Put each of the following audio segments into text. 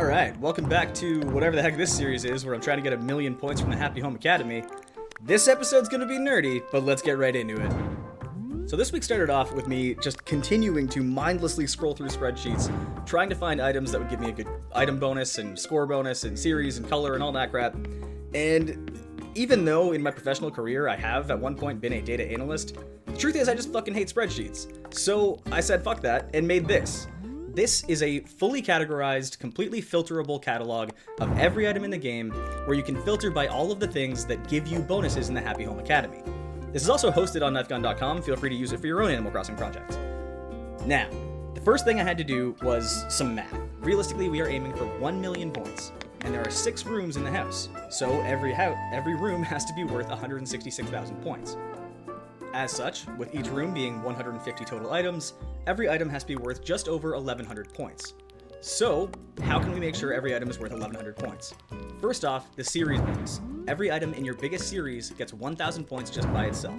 Alright, welcome back to whatever the heck this series is, where I'm trying to get 1,000,000 points from the Happy Home Academy. This episode's gonna be nerdy, but let's get right into it. So this week started off with me just continuing to mindlessly scroll through spreadsheets, trying to find items that would give me a good item bonus and score bonus and series and color and all that crap. And even though in my professional career I have at one point been a data analyst, the truth is I just fucking hate spreadsheets. So I said fuck that and made this. This is a fully categorized, completely filterable catalog of every item in the game where you can filter by all of the things that give you bonuses in the Happy Home Academy. This is also hosted on knifegun.com. Feel free to use it for your own Animal Crossing projects. Now, the first thing I had to do was some math. Realistically, we are aiming for 1,000,000 points, and there are 6 rooms in the house, so every room has to be worth 166,000 points. As such, with each room being 150 total items, every item has to be worth just over 1,100 points. So, how can we make sure every item is worth 1,100 points? First off, the series bonus. Every item in your biggest series gets 1,000 points just by itself.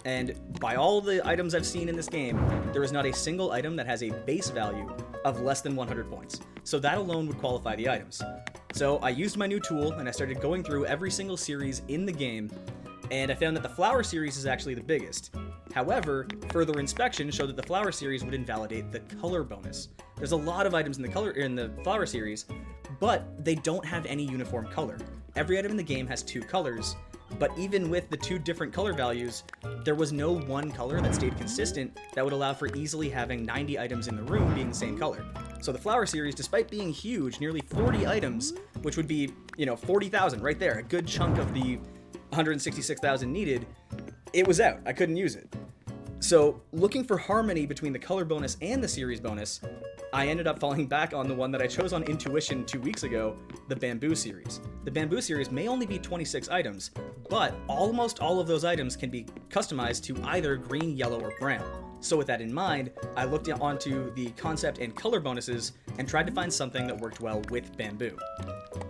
And by all the items I've seen in this game, there is not a single item that has a base value of less than 100 points. So that alone would qualify the items. So I used my new tool and I started going through every single series in the game, and I found that the flower series is actually the biggest. However, further inspection showed that the flower series would invalidate the color bonus. There's a lot of items in the flower series, but they don't have any uniform color. Every item in the game has 2 colors, but even with the 2 different color values, there was no one color that stayed consistent that would allow for easily having 90 items in the room being the same color. So the flower series, despite being huge, nearly 40 items, which would be, 40,000 right there, a good chunk of the 166,000 needed, it was out. I couldn't use it. So, looking for harmony between the color bonus and the series bonus, I ended up falling back on the one that I chose on intuition 2 weeks ago, the Bamboo series. The Bamboo series may only be 26 items, but almost all of those items can be customized to either green, yellow, or brown. So with that in mind, I looked onto the concept and color bonuses and tried to find something that worked well with Bamboo.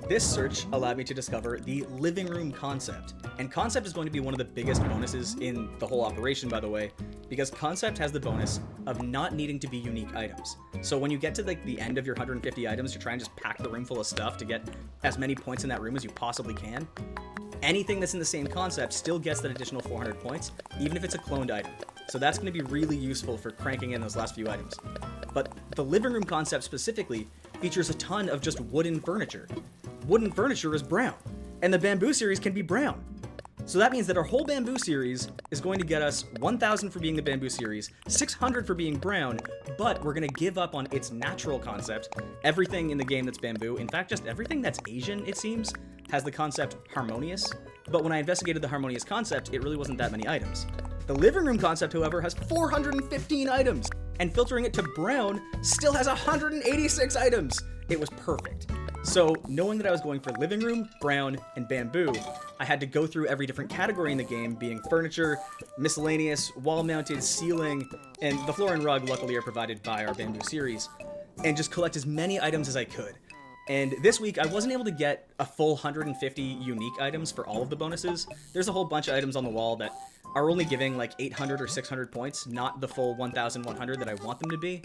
This search allowed me to discover the living room concept. And concept is going to be one of the biggest bonuses in the whole operation, by the way, because concept has the bonus of not needing to be unique items. So when you get to the end of your 150 items, you're trying to just pack the room full of stuff to get as many points in that room as you possibly can. Anything that's in the same concept still gets that additional 400 points, even if it's a cloned item. So that's going to be really useful for cranking in those last few items. But the living room concept specifically features a ton of just wooden furniture. Wooden furniture is brown, and the Bamboo series can be brown. So that means that our whole Bamboo series is going to get us 1,000 for being the Bamboo series, 600 for being brown, but we're going to give up on its natural concept. Everything in the game that's Bamboo, in fact, just everything that's Asian, it seems, has the concept harmonious. But when I investigated the harmonious concept, it really wasn't that many items. The living room concept, however, has 415 items, and filtering it to brown still has 186 items. It was perfect. So, knowing that I was going for living room, brown, and bamboo, I had to go through every different category in the game, being furniture, miscellaneous, wall-mounted, ceiling, and the floor and rug luckily are provided by our Bamboo series, and just collect as many items as I could. And this week, I wasn't able to get a full 150 unique items for all of the bonuses. There's a whole bunch of items on the wall that are only giving like 800 or 600 points, not the full 1,100 that I want them to be.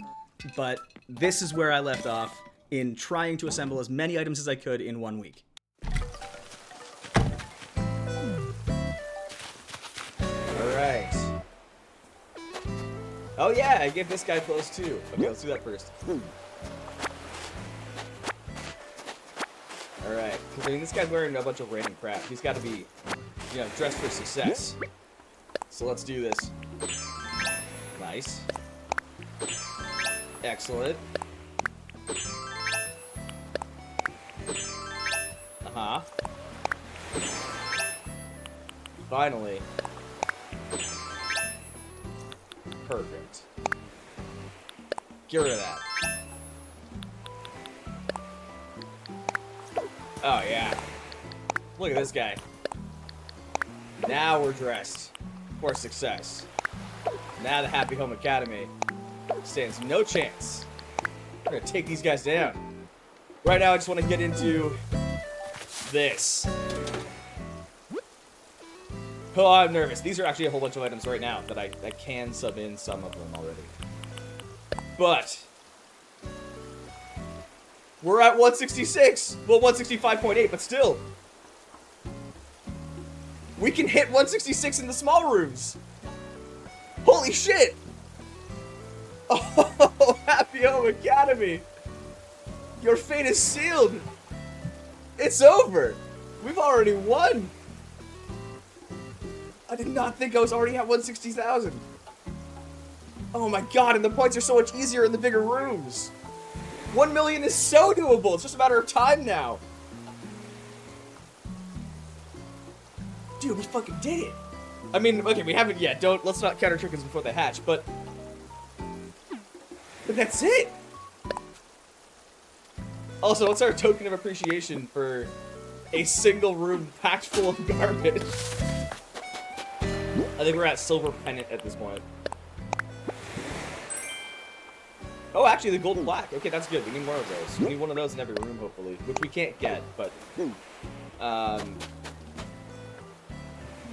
But this is where I left off in trying to assemble as many items as I could in 1 week. Alright. Oh yeah, I gave this guy clothes too. Okay, let's do that first. Alright, because I mean, this guy's wearing a bunch of random crap. He's got to be, dressed for success. So let's do this. Nice. Excellent. Uh-huh. Finally. Perfect. Get rid of that. Oh, yeah. Look at this guy. Now we're dressed for success. Now the Happy Home Academy stands no chance. We're gonna take these guys down. Right now, I just want to get into this. Oh, I'm nervous. These are actually a whole bunch of items right now that I can sub in some of them already. But We're at 166. Well, 165.8, but still. We can hit 166 in the small rooms. Holy shit. Oh, Happy Home Academy. Your fate is sealed. It's over. We've already won. I did not think I was already at 160,000. Oh my god, and the points are so much easier in the bigger rooms. 1 million is so doable. It's just a matter of time now. Dude, we fucking did it. I mean, okay, we haven't yet. Let's not count our chickens before they hatch, but that's it. Also, what's our token of appreciation for a single room packed full of garbage? I think we're at silver pennant at this point. Oh, actually, the golden black. Okay, that's good. We need more of those. We need one of those in every room, hopefully, which we can't get, but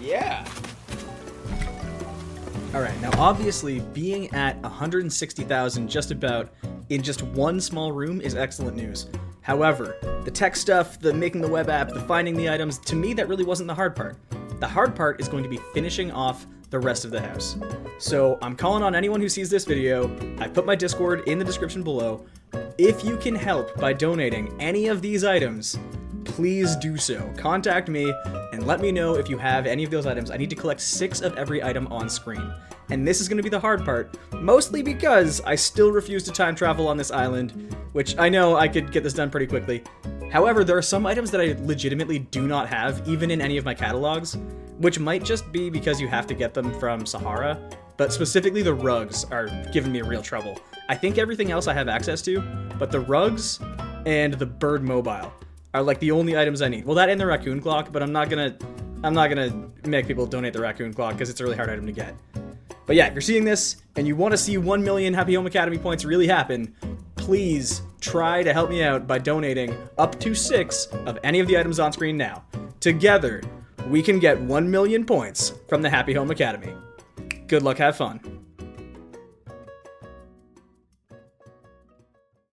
yeah. All right, now obviously being at 160,000 just about in just one small room is excellent news. However, the tech stuff, the making the web app, the finding the items, to me that really wasn't the hard part. The hard part is going to be finishing off the rest of the house. So I'm calling on anyone who sees this video. I put my Discord in the description below. If you can help by donating any of these items, please do so. Contact me and let me know if you have any of those items. I need to collect 6 of every item on screen. And this is going to be the hard part, mostly because I still refuse to time travel on this island, which I know I could get this done pretty quickly. However, there are some items that I legitimately do not have, even in any of my catalogs, which might just be because you have to get them from Sahara, but specifically the rugs are giving me real trouble. I think everything else I have access to, but the rugs and the bird mobile are like the only items I need. Well, that and the raccoon clock, but I'm not gonna make people donate the raccoon clock because it's a really hard item to get. But yeah, if you're seeing this and you want to see 1 million Happy Home Academy points really happen, please try to help me out by donating up to 6 of any of the items on screen now. Together, we can get 1 million points from the Happy Home Academy. Good luck, have fun.